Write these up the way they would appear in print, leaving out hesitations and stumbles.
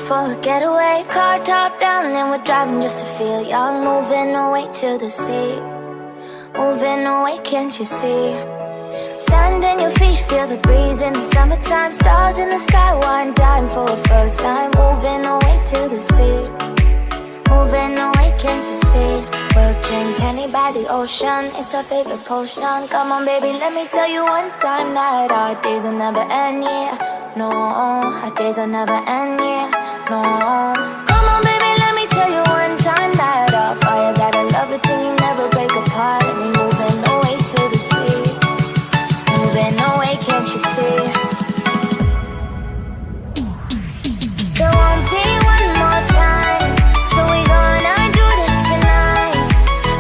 for a getaway. Car top down and we're driving just to feel young. Moving away to the sea, moving away, can't you see? Sand in your feet, feel the breeze in the summertime. Stars in the sky, one dime for a first time. Moving away to the sea, moving away, can't you see? We'll drink honey by the ocean, it's our favorite potion. Come on baby, let me tell you one time that our days will never end, yeah. No, our days will never end, yeah. No. Come on baby, let me tell you one time that our fire got a love it till you never break apart. And we moving away to the sea, moving away, can't you see? There won't be one more time, so we gonna do this tonight.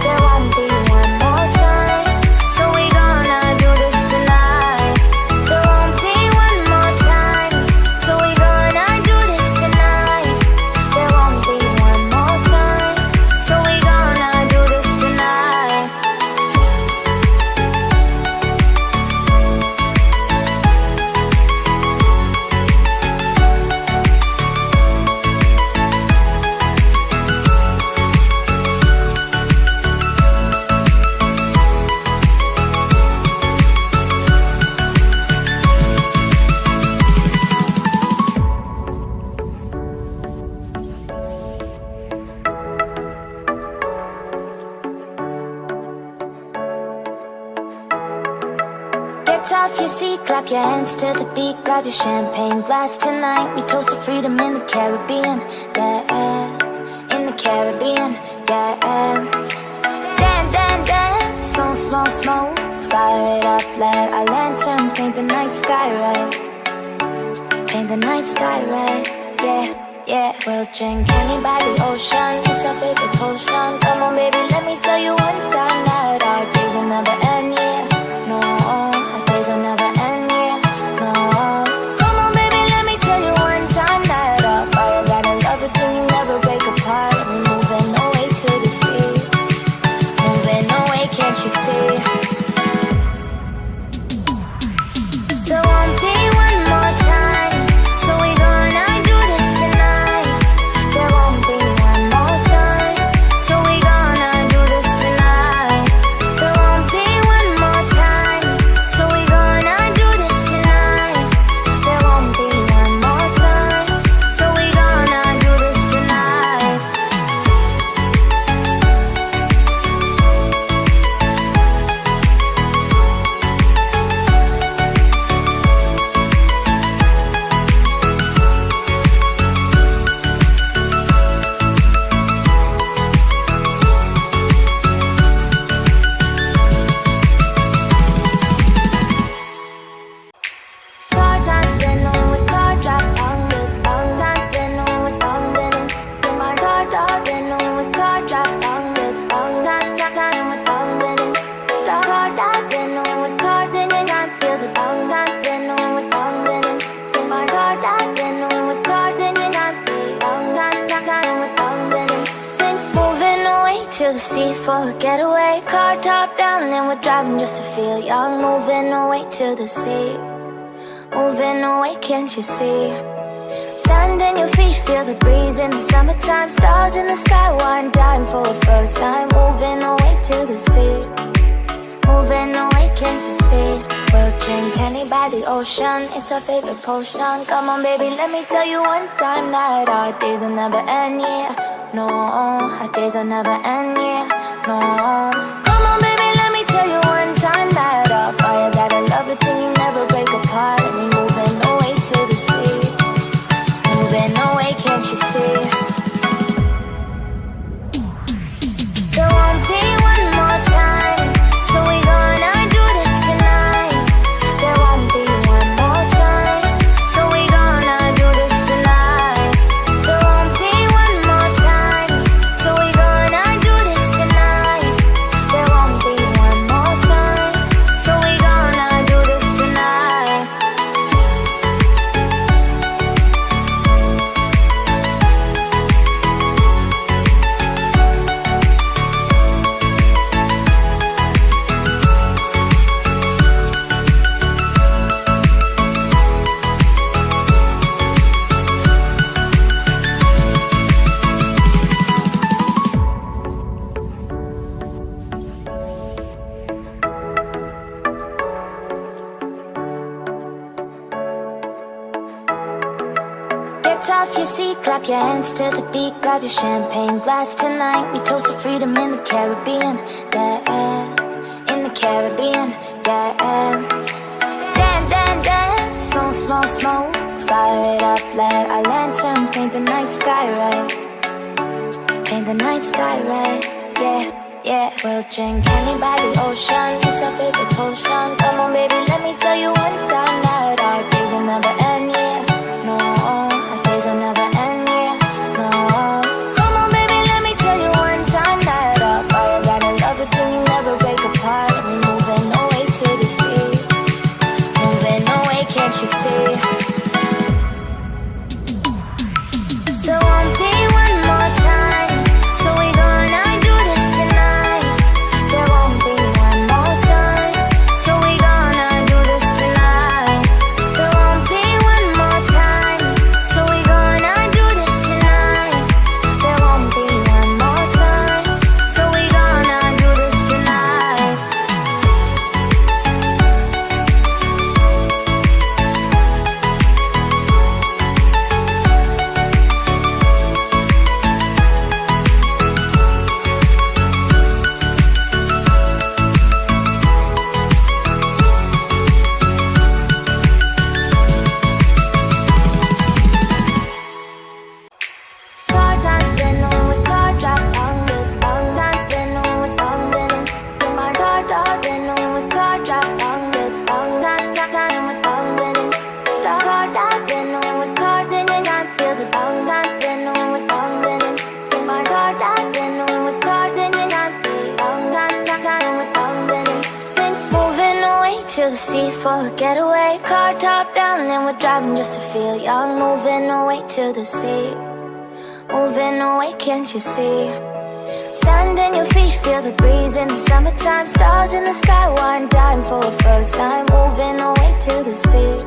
There won't be one more time, so we gonna do this tonight. There won't be one more time, so we gonna do this tonight. There won't be one more time, so we gonna do this tonight. Get off your seat, clap your hands to the beat. Grab your champagne glass tonight. We toast to freedom in the Caribbean, yeah. In the Caribbean, yeah. Dance, dance, dance, smoke, smoke, smoke. Fire it up, let our lanterns paint the night sky red. Paint the night sky red, yeah, yeah. We'll drink honey by the ocean, it's our favorite potion. Come on baby, let me tell you one time that our days will never end, yeah. No, our days will never end, yeah. No. Come on baby, let me tell you one time that our fire got a love it till you never break apart. And we moving away to the sea, moving away, can't you see? There won't be one more time, so we gonna do this tonight. There won't be one more time, so we gonna do this tonight. There won't be one more time, so we gonna do this tonight. There won't be one more time, so we gonna do this tonight. Car top, then when we car drop down, down, down, then when we down, then my car top, then when we car drop down, down, down, down, then we down, then car top, then when we car, then you not feel the down, down, then when we down, then my car top, then when we car, then you not be down, down, down, then we down, then moving away to the sea for a getaway. Car top down and we're driving just to feel young. Moving away to the sea, moving away, can't you see? Sand in your feet, feel the breeze in the summertime. Stars in the sky, one dime for a first time. Moving away to the sea, moving away, can't you see? We'll drink honey by the ocean, it's our favorite potion. Come on baby, let me tell you one time that our days will never end, yeah. No, our days will never end, yeah. No. Come on baby, let me tell you one time that our fire got a love it till you never break apart. And we moving away to the sea, moving away, can't you see? There won't be one more time, so we gonna do this tonight. There won't be one more time, so we gonna do this tonight. There won't be one more time, so we gonna do this tonight. clap your hands to the beat, grab your champagne glass tonight. We toast to freedom in the Caribbean, yeah, in the Caribbean, yeah. Dance, dance, dance, smoke, smoke, smoke. Fire it up, let our lanterns paint the night sky red. Paint the night sky red, yeah, yeah. We'll drink honey by the ocean, it's our favorite potion. Come on baby, let me tell you one time that our days will never end, yeah. No, our days will never end, yeah. No. Come on baby, let me tell you one time that our fire got a love it till you never break apart. And we're moving away to the sea, moving away, can't you see? There won't be one more time, so we gonna do this tonight. There won't be one more time, so we gonna do this tonight. There won't be one more time, so we gonna do this tonight. There won't be one more time, so we gonna do this tonight. To the sea for a getaway, car top down and we're driving just to feel young. Moving away to the sea, moving away, can't you see? Sand in your feet, feel the breeze in the summertime. Stars in the sky, one dime for a first time. Moving away to the sea,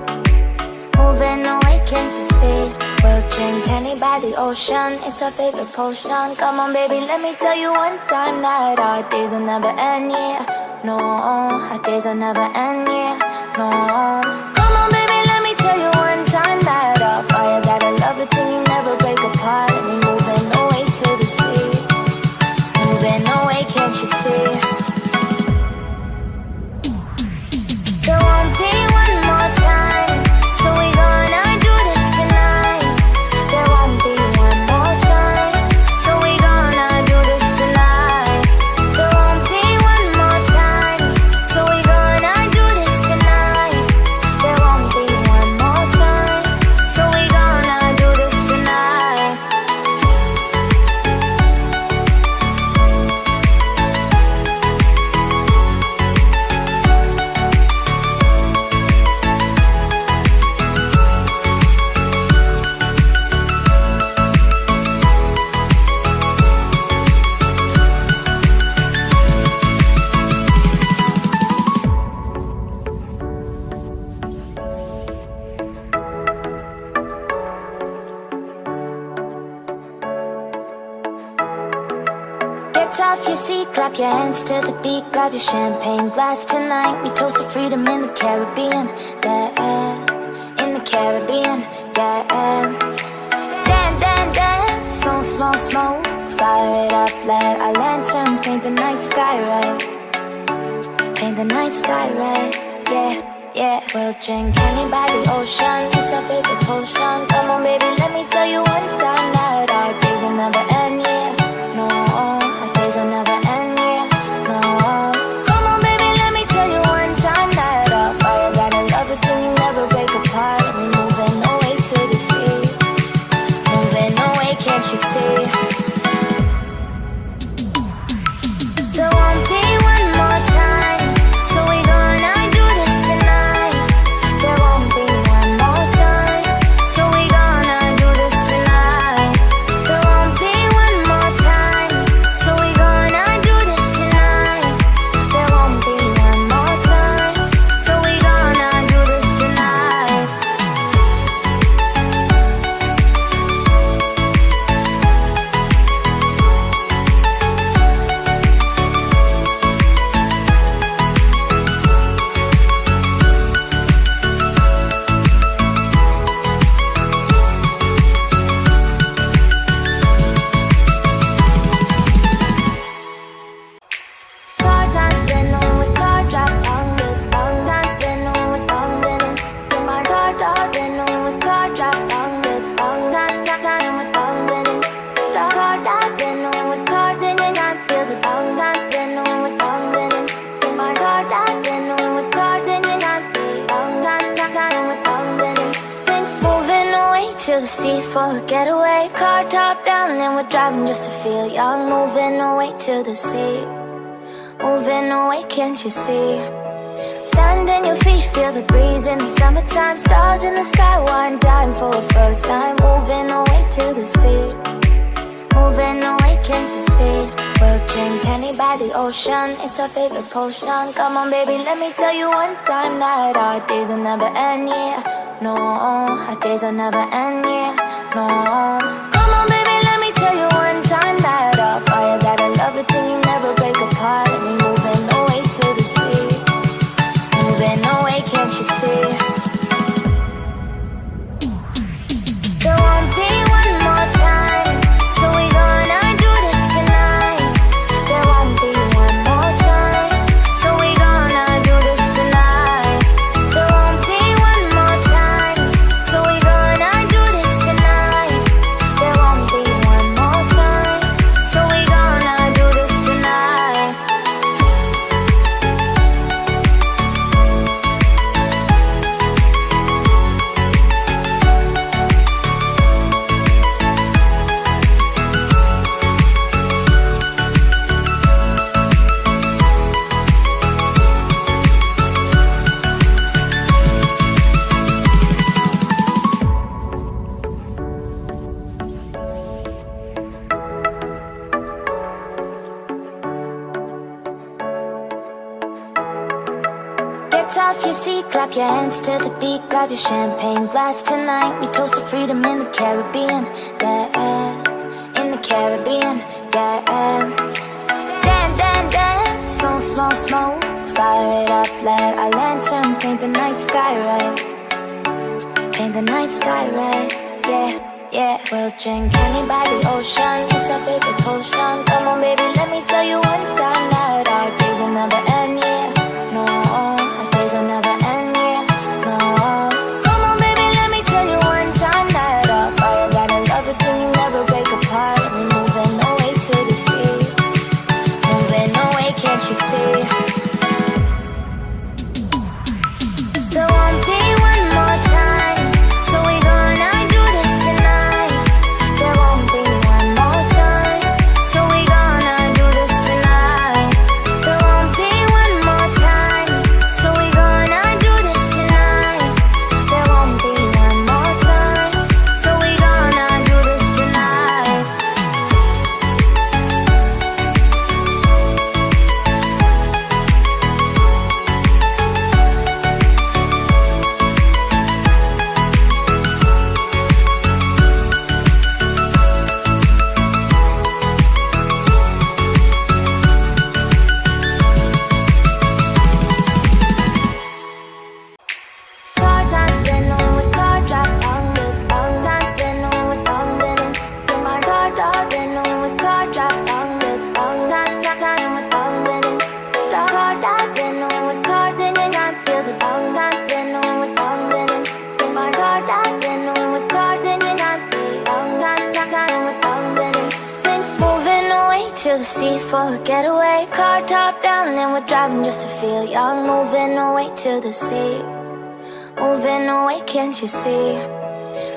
moving away, can't you see? We'll drink honey by the ocean, it's our favorite potion. Come on baby, let me tell you one time that our days will never end, yeah. No, our days will never end, yeah. No. Come on baby, let me tell you one time that our fire got a love it till you never break apart. And we're moving away to the sea, moving away, can't you see? There won't be one more time, so we gonna do this tonight. There won't be one more time, so we gonna do this tonight. There won't be one more time, so we gonna do this tonight. There won't be one more time, so we gonna do this tonight. Get off your seat, clap your hands to the beat, grab your champagne glass tonight. We toast to freedom in the Caribbean, yeah, in the Caribbean, yeah. Dance, dance, dance, smoke, smoke, smoke. Fire it up, let our lanterns paint the night sky red. Paint the night sky red, yeah, yeah. We'll drink honey by the ocean, it's our favorite potion. Come on baby, let me tell you one time that our days will never end, yeah. No, our days will never end, yeah. No. Come on baby, let me tell you one time that our fire got a love it till you never break apart. And we're moving away to the sea, moving away, can't you see? There won't be one more time, so we gonna do this tonight. There won't be one more time, so we gonna do this tonight. for a getaway. Car top down and we're driving just to feel young. Moving away to the sea, moving away, can't you see? Sand in your feet, feel the breeze in the summertime. Stars in the sky, one dime for a first time. Moving away to the sea, moving away, can't you see? We'll drink honey by the ocean, it's our favorite potion. Come on baby, let me tell you one time that our days will never end, yeah. No, our days will never end, yeah. No. Come on baby, let me tell you one time that our fire got a love it till you never break apart. And we moving away to the sea, moving away, can't you see? There won't be one more time, so we gonna do this tonight. There won't be one more time, so we gonna do this tonight. There won't be one more time, so we gonna do this tonight. There won't be one more time, so we gonna do this tonight. Get off your seat, clap your hands to the beat. Grab your champagne glass tonight. We toast to freedom in the Caribbean, yeah. In the Caribbean, yeah. Dance, dance, dance, smoke, smoke, smoke. Fire it up, let our lanterns paint the night sky red. Paint the night sky red, yeah, yeah. We'll drink honey by the ocean, it's our favorite potion. Come on baby, let me tell you one time that our days will never end, yeah. No, our days will never end, yeah. No. Come on baby, let me tell you one time that our fire got a love it till you never break apart. And we moving away to the sea, moving away, can't you see? There won't be one more time, so we gonna do this tonight. There won't be one more time, so we gonna do this tonight. There won't be one more time, so we gonna do this tonight. There won't be one more time, so we gonna do this tonight. Car top, then when we car drop down, look down, top, then when we down, then in my car top, then when we car drop down, look down, top, top, when we down, then in car top, then when we car, then in I feel the down, top, then when we down, then in my car top, then when we car, then in I feel down, top, top, when we down, then in moving away to the sea for a getaway. Car top down and we're driving just to feel young. Moving away to the sea, moving away, can't you see?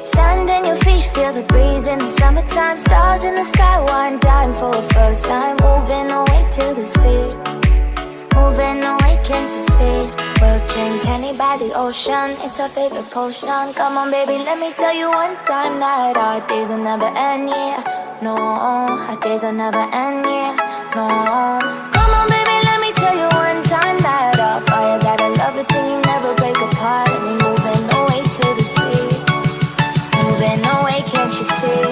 Sand in your feet, feel the breeze in the summertime. Stars in the sky, one dime for a first time. Moving away to the sea, moving away, can't you see? We'll drink honey by the ocean, it's our favorite potion. Come on baby, let me tell you one time that our days will never end, yeah. No, our days will never end, yeah. No. Come on baby, let me tell you one time that our fire got a love it till you never break apart. And we moving away to the sea, moving away, can't you see?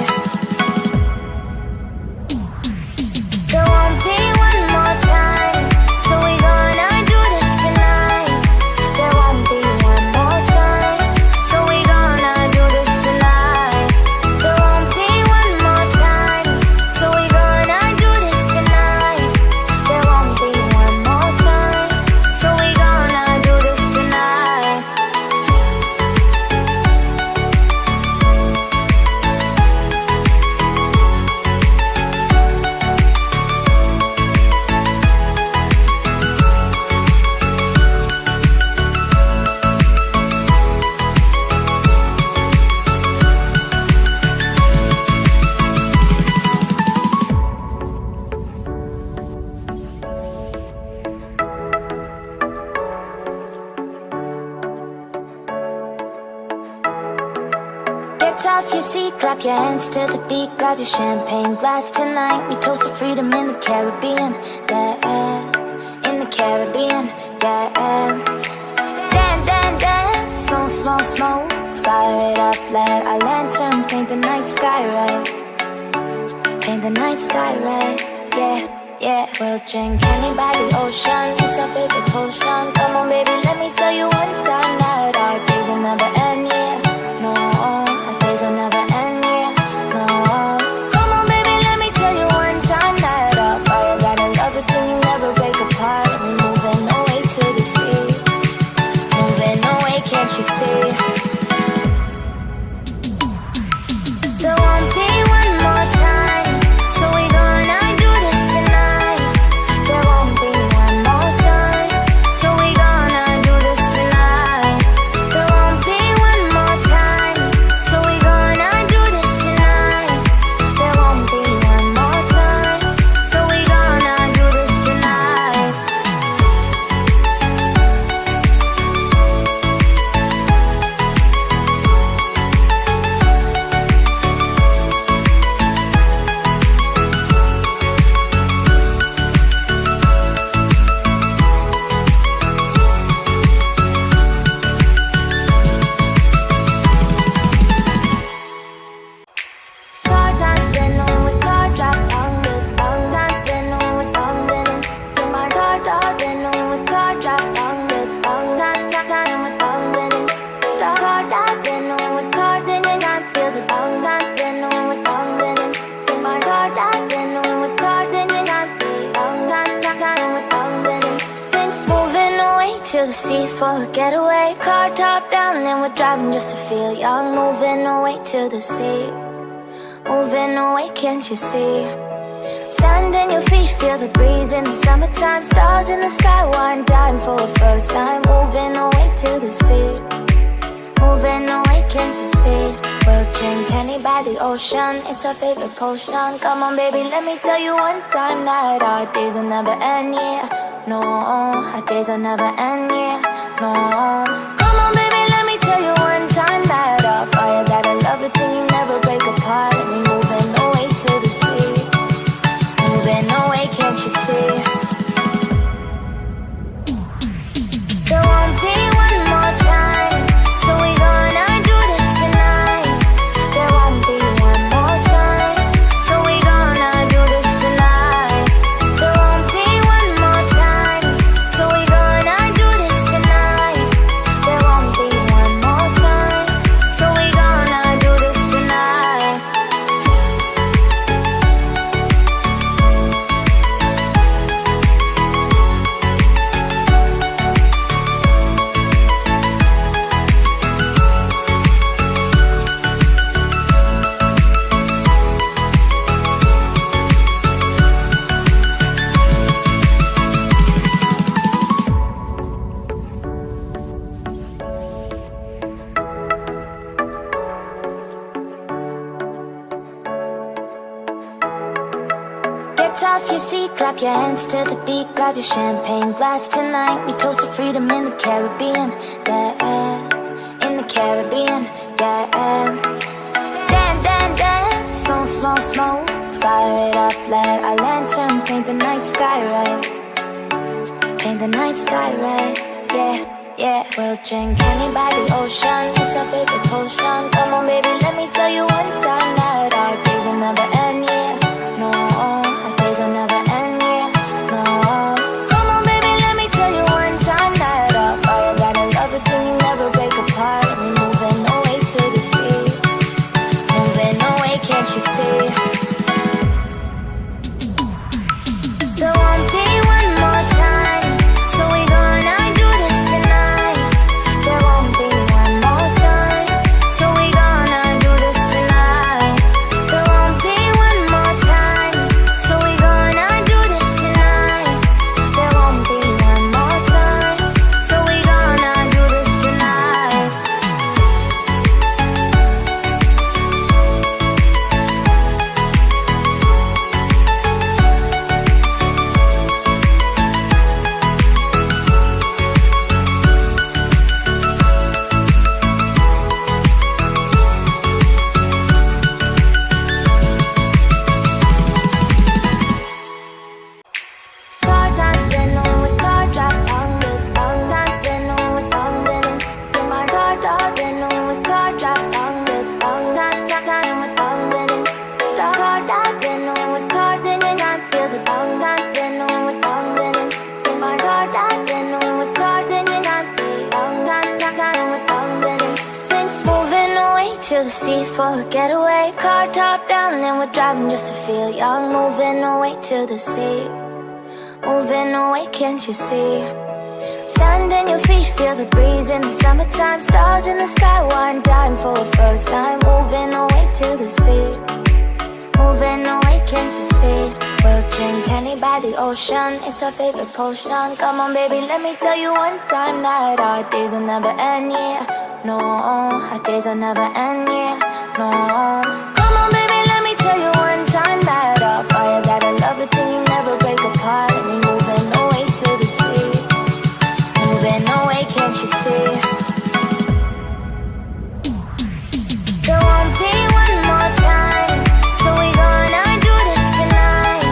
There won't be one more time, so we gonna do this tonight. There won't be one more time, so we gonna do this tonight. There won't be one more time, so we gonna do this tonight. clap your hands to the beat, grab your champagne glass tonight. We toast to freedom in the Caribbean, yeah, in the Caribbean, yeah. Dance, dance, dance, smoke, smoke, smoke. Fire it up, let our lanterns paint the night sky red. Paint the night sky red, yeah, yeah. We'll drink honey by the ocean, it's our favorite potion. Come on baby, let me tell you one time that our days will never end, yeah. No, our days will never end, yeah. No. Come on baby, let me tell you one time that our fire got a love it till you never break apart. We're moving away to the sea, moving away, can't you see? There won't be one more time, so we gonna do this tonight. There won't be one more time, so we gonna do this tonight. There won't be one more time, so we gonna do this tonight. There won't be one more time, so we gonna do this tonight. Car time, then when we car drop down the down time, then when we down then in my car top, then when we car drop down the down time, time we down then in car top, then when we car then in I feel the down time, then when we down then in my car top, then when we car then in I feel down time, time we down then in. Then moving away to the sea for a getaway, car top down, then we're driving just to feel young, moving away to the sea. Moving away, can't you see? Sand in your feet, feel the breeze in the summertime. Stars in the sky, one dime for a first time. Moving away to the sea, moving away, can't you see? We'll drink honey by the ocean, it's our favorite potion. Come on baby, let me tell you one time that our days will never end, yeah. No, our days will never end, yeah. No. Come on baby, let me tell you one time that our fire got a love it till you never break apart. And we moving away to the sea, moving away, can't you see? There won't be one more time, so we gonna do this tonight. There won't be one more time, so we gonna do this tonight. There won't be one more time, so we gonna do this tonight. There won't be one more time, so we gonna do this tonight. Get off your seat, clap your hands to the beat, grab your champagne glass tonight. We toast to freedom in the Caribbean, yeah, in the Caribbean, yeah. Dance, dance, dance, smoke, smoke, smoke. Fire it up, let our lanterns paint the night sky red. Paint the night sky red, yeah, yeah. We'll drink honey by the ocean, it's our favorite potion. Come on baby, let me tell you one time that our days will never end, yeah. No, our days will never end, yeah. No. Come on baby, let me tell you one time that our fire got a love it till you never break apart. And we moving away to the sea, moving away, can't you see? There won't be one more time, so we gonna do this tonight. There won't be one more time, so we gonna do this tonight. There won't be one sea for a getaway. Car top down and we're driving just to feel young. Moving away to the sea, moving away, can't you see? Sand in your feet, feel the breeze in the summertime. Stars in the sky, one dime for a first time. Moving away to the sea, moving away, can't you see? We'll drink honey by the ocean, it's our favorite potion. Come on baby, let me tell you one time that our days will never end, yeah. No, our days will never end, yeah. No. Come on baby, let me tell you one time that our fire got a love it till you never break apart. And we moving away to the sea, moving away, can't you see? There won't be one more time, so we gonna do this tonight.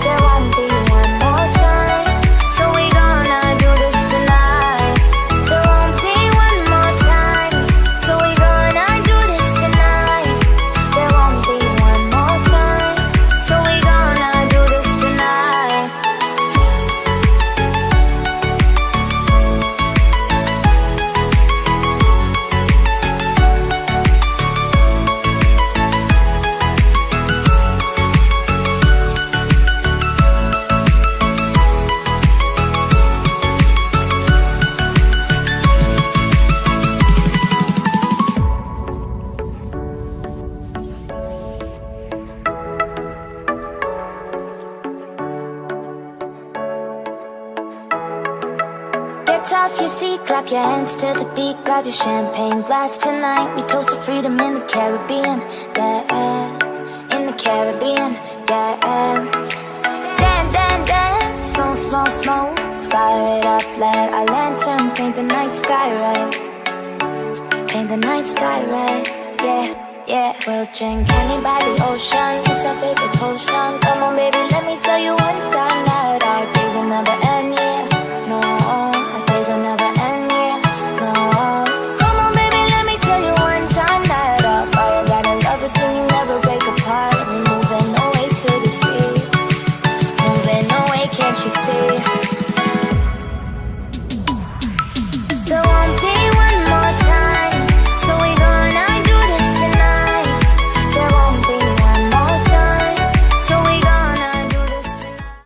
There won't be one more time, so we gonna do this tonight. There won't be one more time, so we gonna do this tonight. There won't be one more time, so we gonna do this tonight. Get off your seat, clap your hands to the beat. Grab your champagne glass tonight. We toast to freedom in the Caribbean, yeah. In the Caribbean, yeah. Dance, dance, dance, smoke, smoke, smoke. Fire it up, let our lanterns paint the night sky red. Paint the night sky red, yeah, yeah. We'll drink honey by the ocean, it's our favorite potion.